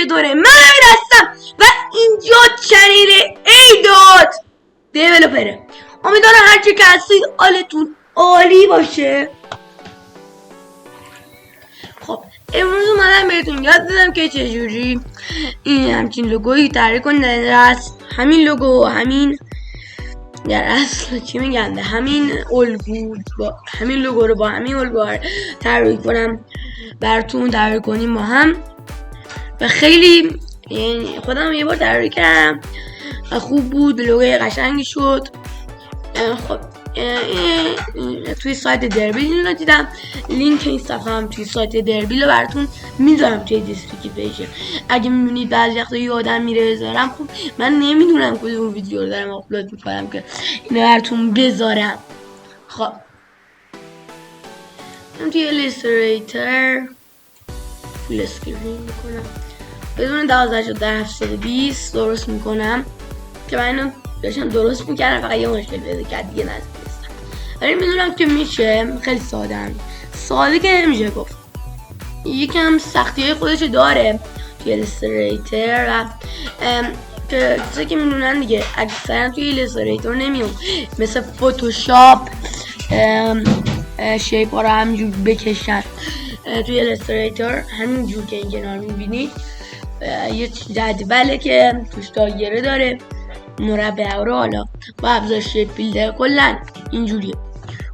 چطوره؟ من امیر هستم و اینجا چنل A.Developer. امیدوارم هرچی که هستید حالتون عالی باشه. خب امروز اومدم بهتون یاد بدم که چجوری این همچین لوگویی طراحی کنید. همین لوگو، همین در اصل چی میگن، همین الگو با همین لوگو رو با همین الگو طراحی کنم براتون، طراحی کنیم با هم. و خیلی یعنی خودم یه بار طراحی کردم و خوب بود، لوگوی قشنگی شد. خب توی سایت ادوبی رو دیدم، لینک این صفحه هم توی سایت ادوبی رو براتون میذارم توی دیسکریپشن. اگه میبینید بعضی وقتا یادم میره بذارم، خب من نمیدونم کدوم ویدیو رو دارم آپلود میکنم که اینو براتون بذارم. خب من توی ایلوستریتور فول اسکرین میکنم بدون 12x720 درست میکنم که من اینو داشتم درست میکردم، فقط یه مشکل پیدا کرد دیگه نتونستم، ولی میدونم که میشه. خیلی ساده که نمیشه گفت، یکم سختی های خودش داره توی ایلوستریتور و که چیزی که میدونن دیگه اکثرا توی ایلوستریتور نمیون مثل فتوشاپ شیپ ها رو همینجور بکشن. توی ایلوستریتور همینجور که این کنار میبینید یه جدوله که توش دایره داره، مربع رو حالا با ابزار شیپ بیلدر کلا اینجوریه.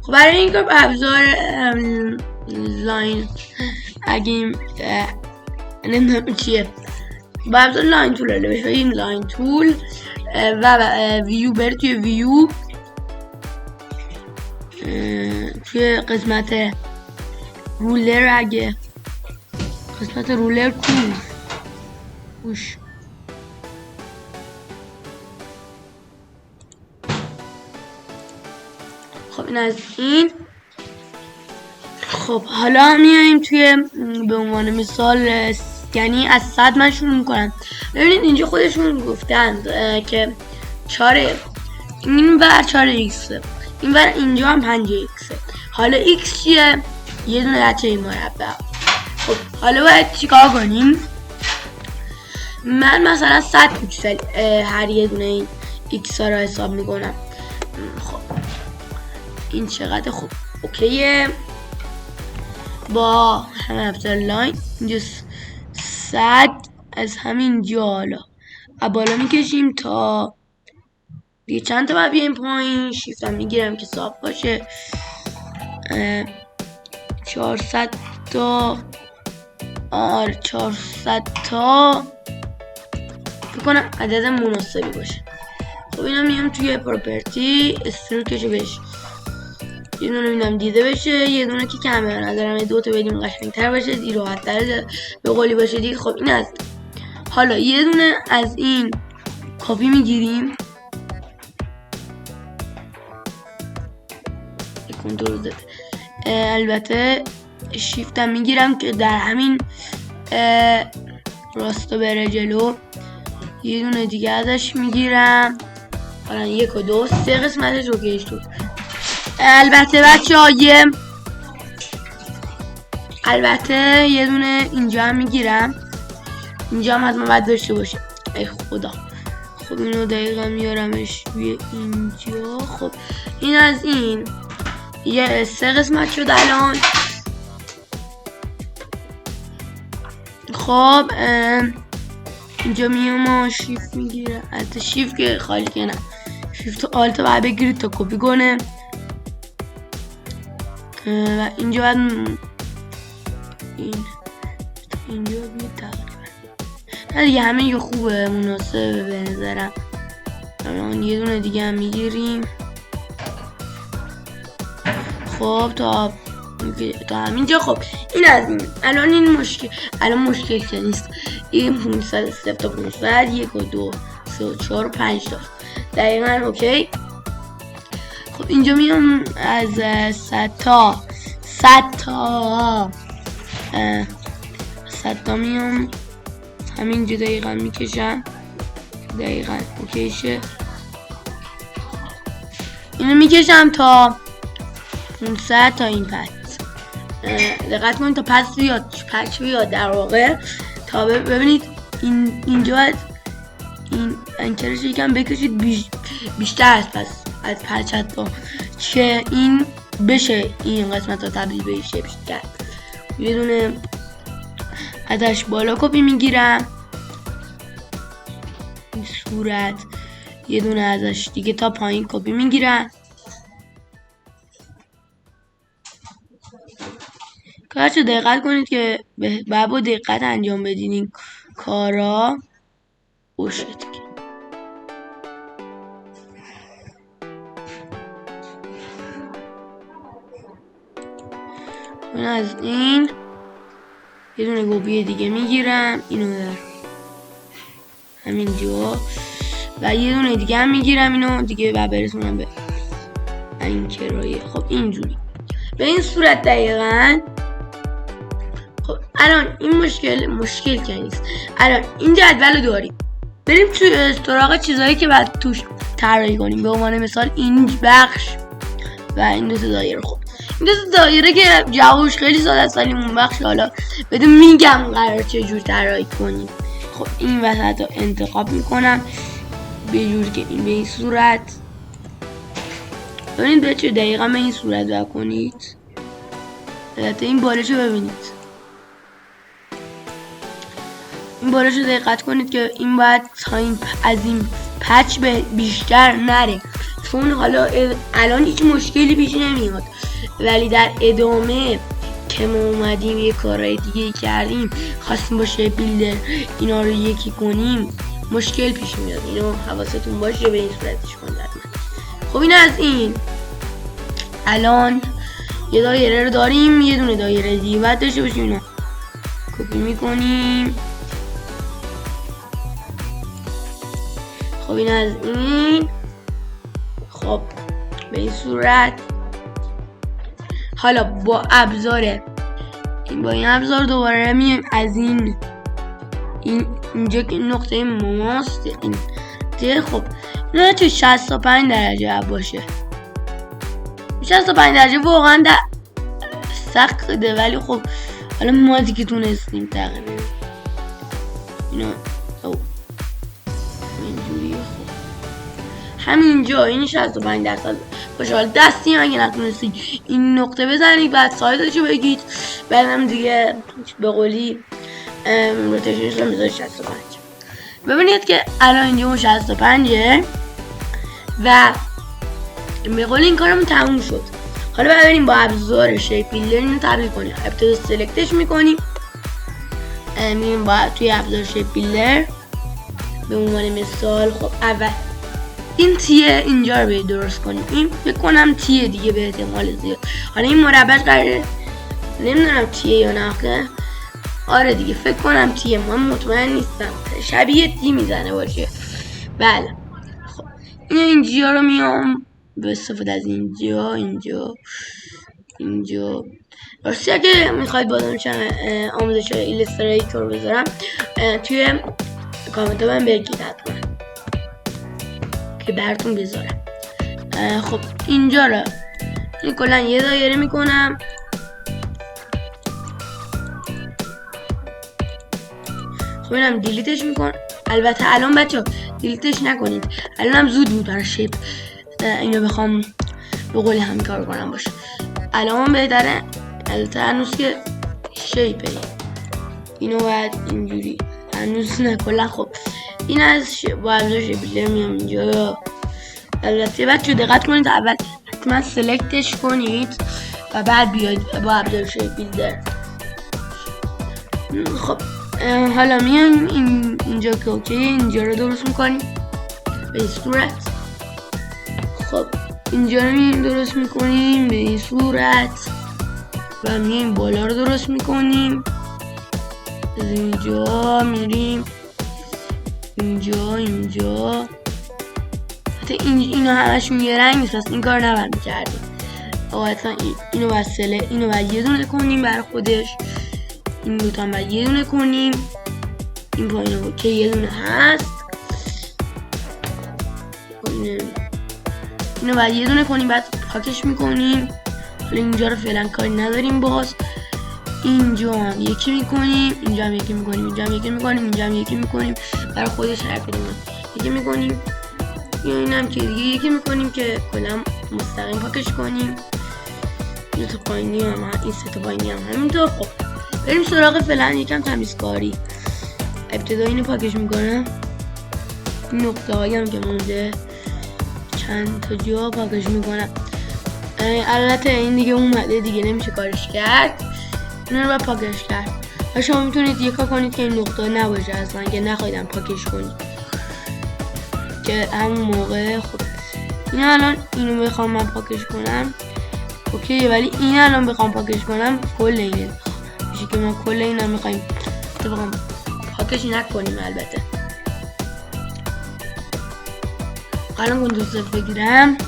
خب برای این کار با ابزار لاین اگه نمیدونم چیه، با ابزار لاین تول رو بشویم، لاین تول و ویو بر توی ویو، توی قسمت رولر، اگه قسمت رولر کوش خب این از این. خب حالا میایم توی به عنوان مثال یعنی از 100 من شروع میکنم. ببینید اینجا خودشون گفتند که 4 این بر 4x این بر اینجا هم 5x. حالا x چیه؟ یه دونه لچه این مربع. خب حالا باید چیکار کنیم؟ من مثلا 100 پیکسل هر یه دونه این x ها رو حساب میکنم. خب این چقدر خوب اوکیه با همه ابزار لاین. اینجا 100 از همین جا حالا بالا میکشیم تا دیگه چند تا باید بیایم پایین. شیفت هم میگیرم که صاف باشه. 400 تا 400 تا فکر کنم عدد مناسبی باشه. خب اینا میام توی پراپرتی استروکشو بهش یه دونه میدم دیده بشه، یه دونه که کمه ندارم، دو تا بدیم قشنگ‌تر باشه، دی راحت‌تر به قولی باشه دیگه. خب این از حالا یه دونه از این کپی میگیریم، کنترل زد، البته شیفت هم میگیرم که در همین راستا بره جلو. یه دونه دیگه ازش میگیرم، حالا 1 و 2 3 قسمتش اوکیش شد. البته بچه‌ها البته یه دونه اینجا هم میگیرم، اینجا هم حتما باید داشته باشه. ای خدا. خب اینو دقیقا میارمش توی اینجا. خب این از این یه 3 قسمت شد الان. خب اینجا میام شیفت میگیره، البته شیفت که خالی که نه، شیفت آلت باید بگیرید تا کپی کنه و اینجا باید اینجا بید تقریبا دیگه همه یه خوبه، مناسبه به نظرم. الان یه دونه دیگه هم میگیریم. خب تا همینجا. خب این از این. الان این مشکل که نیست. این 500 0 تا 500 1 و 2 3 و 4 و 5 تا دقیقا اوکی. خب اینجا میام از 100 تا میام همینجا دقیقا میکشم، دقیقا اوکیشه. اینو میکشم تا 500 تا این پس. دقت کنید تا پس بیاد در واقع، تا ببینید اینجا این انکرش یکم بکشید بیشتر از پرچت تا که این بشه این قسمت ها تبدیل به شیپ کرد. یه دونه ازش بالا کپی میگیرم این صورت، یه دونه ازش دیگه تا پایین کپی میگیرم. کارچو دقت کنید که با دقت انجام بدین این کارا. اوشت من از این یه دونه کپی دیگه میگیرم اینو در همین جا و یه دونه دیگه هم میگیرم اینو دیگه و برسونم به این کرایه. خب اینجوری به این صورت دقیقاً. خب الان این مشکل که نیست. الان این جدول رو داریم، بریم توی سراغ چیزایی که بعد توش طراحی کنیم. به عنوان مثال این بخش و این دو تا دایره. خب این دو تا دایره که جوابش خیلی ساده است، ولی اون بخش حالا بدون میگم قرار چه جور طراحی کنیم. خب این وسط رو انتخاب میکنم به جور که این به این صورت. ببینید بچه دقیقا به این صورت بکنید. البته این بالشو ببینید، این بالشو دقت کنید که این باید تا این از این پچ به بیشتر نره، چون حالا الان هیچ مشکلی پیش نمیاد، ولی در ادامه که ما اومدیم یه کارهای دیگه کردیم، خواستیم باشه بیلدر اینا رو یکی کنیم، مشکل پیش میاد. اینو حواستون باشه به این صورتش کنید. خب این از این. الان یه دایره رو داریم، یه دونه دایره دیگه باید داشته باشیم. اینو کپی میکنیم. خب این از این. خب به این صورت. حالا با ابزار این ابزار دوباره میایم از این اینجا که نقطه ماست این دیگه. خب اینا تو 65 درجه باشه. 65 درجه واقعا سخته، ولی خب حالا ما دیگه تونستیم تقریبا اینا اینجوری. خب همینجا این 65 درصد باشه. حالا دستی اگه نتونستید این نقطه بزنید، بعد سایزشو بگید، بعدم دیگه به قولی روتیشنش رو میذارید 65. ببینید که الان اینجا 65 و به قول این کارمون تموم شد. حالا بریم با ابزار شیپ بیلدر اینو تبدیل کنیم. ابتدا سلکتش میکنیم، میریم با توی ابزار شیپ بیلدر به عنوان مثال. خب اول این تیه اینجا رو درست کنیم. این فکر کنم تیه دیگه به احتمال زیاد. حالا این مربع قراره نمیدونم تیه یا نه که آره دیگه فکر کنم تیه، من مطمئن نیستم، شبیه تی میزنه باشه. بله خب اینجا رو میام به استفاده از اینجا راستی اگه میخواید بازم آموزش ایلوستریتور بذارم توی کامنت من بگید حتما که براتون بذارم. خب اینجا رو این کلا یه دایره میکنم. خب اینم دیلیتش میکنم. البته الان بچه دیلیتش نکنید، الان هم زود بود برای شیپ اینو بخوام به قول همین کار کنم باشه. الان بهتره، البته هنوز که شیپه اینو باید اینجوری هنوز نکلا. خب این از با ابزار شیپ بیلدر میام اینجا. البته بچه دقت کنید اول حتما سلکتش کنید و بعد بیاید با ابزار شیپ بیلدر. خب حالا میایم اینجا که اوکی، اینجا رو درست میکنیم به این صورت. خب اینجا رو میایم درست میکنیم به این صورت و میایم بالا رو درست میکنیم. از اینجا میریم اینجا حتی اینا همشون یه رنگ نیست، پس این کار نباید میکردیم. حتما اینو باید یه دونه کنیم برای خودش، این دوتا هم باید یه دونه کنیم، این پایینو که یه دونه هست اینو باید یه دونه کنیم، بعد پاکش میکنیم. حالا اینجا رو فعلا کاری نداریم. باز اینجا هم یکی میکنیم، اینجا هم یکی میکنیم، اینجا هم یکی میکنیم، اینجا هم یکی میکنیم، برای خودش هر کدوم یکی میکنیم. اینم که دیگه یکی میکنیم که کلا مستقیم پاکش کنیم. این تا پایینی هم این سه تا پایینی هم همینطور. خب بریم سراغ فعلا یکم تمیزکاری. ابتدا اینو پاکش میکنم، این نقطه هایی هم که مونده چند تا جا پاکش میکنم. البته این دیگه اومده دیگه نمیشه کارش کرد، این رو باید پاکش کرد. و شما میتونید یه کار کنید که این نقطه نباشه اصلا، که نخواهیدم پاکش کنید که همون موقع. خب این الان اینو بخوام من پاکش کنم اوکی، ولی این الان بخوام پاکش کنم کل اینه میشه که ما کل اینا میخوایم اتفاقا پاکش نکنیم. البته الان کنترل بگیرم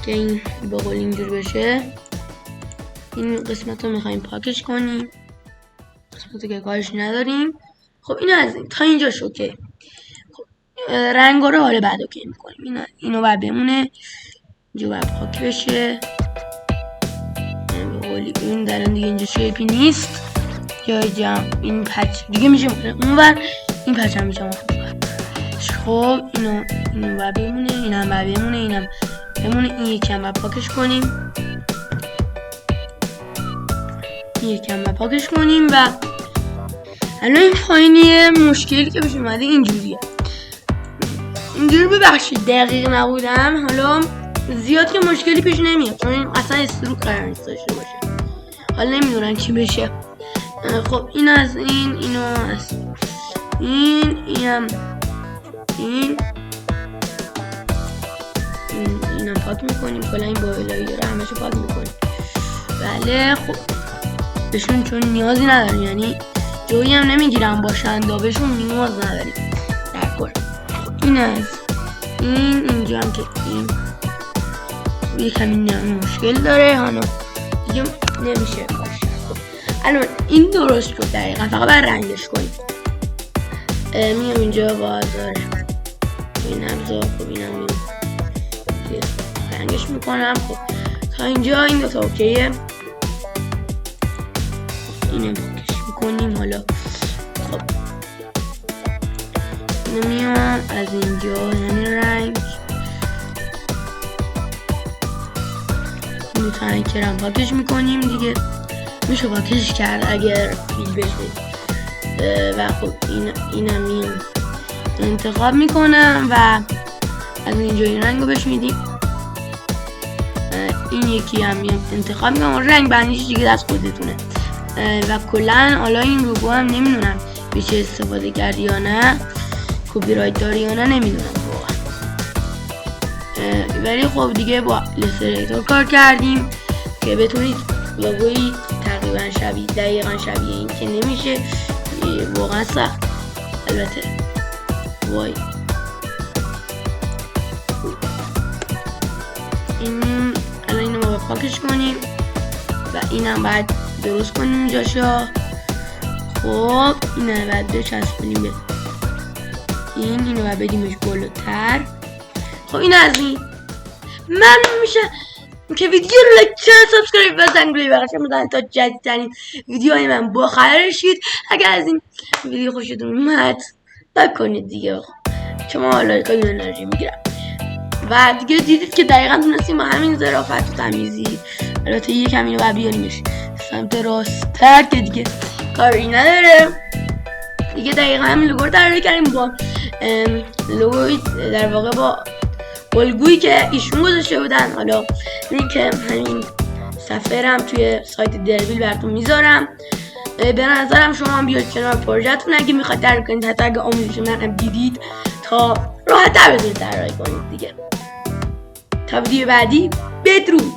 که این با قول اینجور بشه. این قسمت رو میخوایم پاکش کنیم، قسمت که کارش نداریم. خب این از این تا اینجا اوکی. خب رنگ رو حالا بعد اوکی میکنیم. اینو باید بمونه، اینجا باید پاک بشه. این در دیگه اینجا شیپی نیست جای جمع. این پچ دیگه میشه اونور، این پچ هم میشه اونور. خب اینو باید بمونه، این هم باید بمونه، این هم بمونه. این یکی هم باید پاکش کنیم، این یکی هم باید پاکش کنیم. و الان این پایینی مشکلی که پیش اومده اینجوریه. اینجوری ببخشید دقیق نبودم، حالا زیاد که مشکلی پیش نمیاد چون این اصلا استروک قرار نیست داشته باشه. حالا نمیدونم چی بشه. خب این از اینو از اینم اینم پاک میکنیم. کلا این بایلایی رو همشو پاک میکنیم. بله خب بهشون چون نیازی نداریم، یعنی جویی هم نمیگیرم باشن بهشون نیاز نداریم در کل. این از اینجا هم که این یکمی مشکل داره حالا دیگه نمیشه باشه. الان این درست شد دقیقا، فقط باید رنگش کنیم. میام اینجا بازار این ابزار. خب اینم رنگش میکنم. خب تا اینجا این دوتا اوکیه، اینم پاکش میکنیم. حالا خب اینو میام از اینجا یعنی رنگ اینو تا این کرم پاکش میکنیم دیگه. میشه پاکش کرد اگر فیل بشه. و خب اینم انتخاب میکنم و از اینجا این رنگ رو بهش میدیم. این یکی هم انتخاب میکنم. رنگ بندیش دیگه دست خودتونه. و کلا حالا این لوگو هم نمیدونم بشه استفاده کردی یا نه، کپی رایت داری یا نه نمیدونم واقعا. ولی خب دیگه با ایلوستریتور کار کردیم که بتونید لوگویی تقریبا دقیقا شبیه این که نمیشه، واقعا سخت. البته وای الان اینو باید پاکش کنیم و اینم باید درست کنیم جاشا. خب اینو باید بچسبونیم به اینو باید بدیمش بالاتر. خب این از این ممنون میشه که ویدیو رو لایک سابسکرایب بزنید بزنید تا جدیدترین ویدیوهای من با خبر شید. اگر از این ویدیو خوشتون اومد لایک کنید دیگه، شما لایک کنید انرژی میگیرم. و دیگه دیدید که دقیقا تونستیم با همین ظرافت و تمیزی، البته یکم اینو باید بیاریمش سمت راست‌تر که دیگه کاری نداره دیگه. دقیقا همین لوگو رو طراحی کردیم با لوگوی در واقع با الگویی که ایشون گذاشته بودن. حالا لینک همین صفحه هم توی سایت ادوبی براتون میذارم. به نظرم شما هم بیاید کنار پروژه‌تون اگه میخواید طراحی کنید، حتی اگه آموزش من هم دیدید تا راحت‌تر بتونید طراحی کنید دیگه. تا ویدیو بعدی بدرود.